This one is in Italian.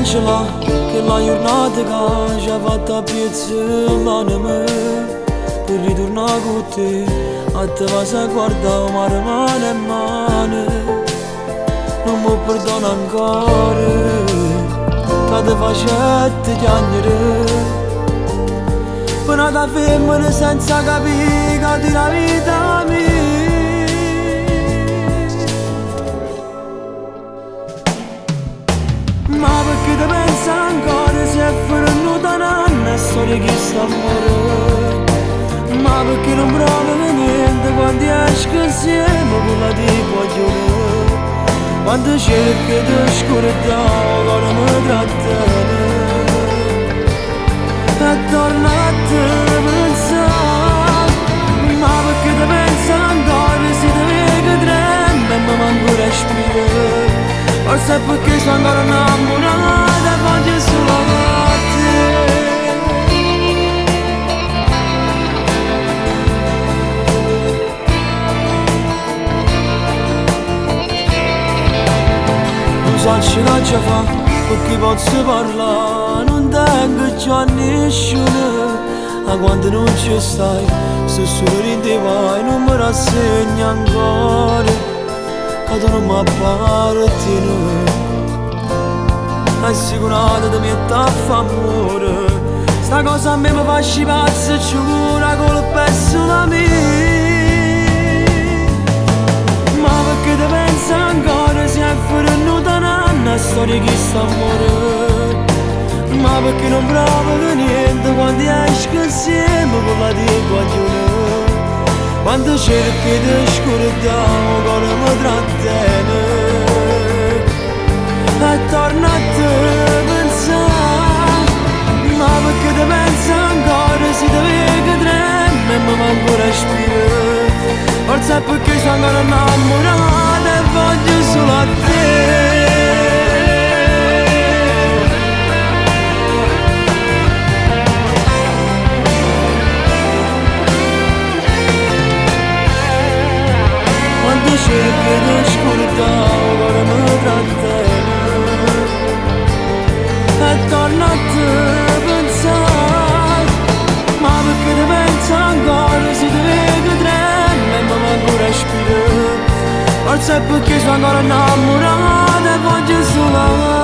Angela, che la giornata che ci ha fatto a pezzi mano me, per ritornare con te, a te vas a guardare mare mano e mano, non mi perdono ancora, che ti facette piangere, per una femmina senza capire che di la vita mia. Ma perché ti pensa ancora se è venuta un'anna storia che sta a morire? Ma perché non provi niente quando esci insieme con la tipo a chiudere? Quando cerchi di scordare come mi trattiene e torna a te pensare. Ma perché ti pensa ancora se ti vedi tremare e mi manco respirare? Forse è perché sono ancora innamorata e voglio solo a te. Non so ce la già fa, perché posso parlare, non tengo già nessuno. Ma quando non ci stai, se solo ridi vai, non mi rassegni ancora. Che tu non mi appartieni, assicurato di mettere a favore. Sta cosa a me mi fa scipazzo e ci cura colpa è solo mia. Ma perché ti pensa ancora se è venuta un'anna storia che sta a morire? Ma perché non provi niente quando esci insieme con la tua guaglione? Quando cerchi di scordare come mi trattiene e torna a te pensare. Ma perché ti pensa ancora se ti vedi tremare e mi manco respirare? Forse è perché sono ancora innamorata e voglio solo a te. Cerchi di scordare come mi trattiene e torna a te pensare. Ma perché ti pensa ancora se ti vedi tremare e mi manco respirare? Forse è perché sono ancora innamorata e voglio solo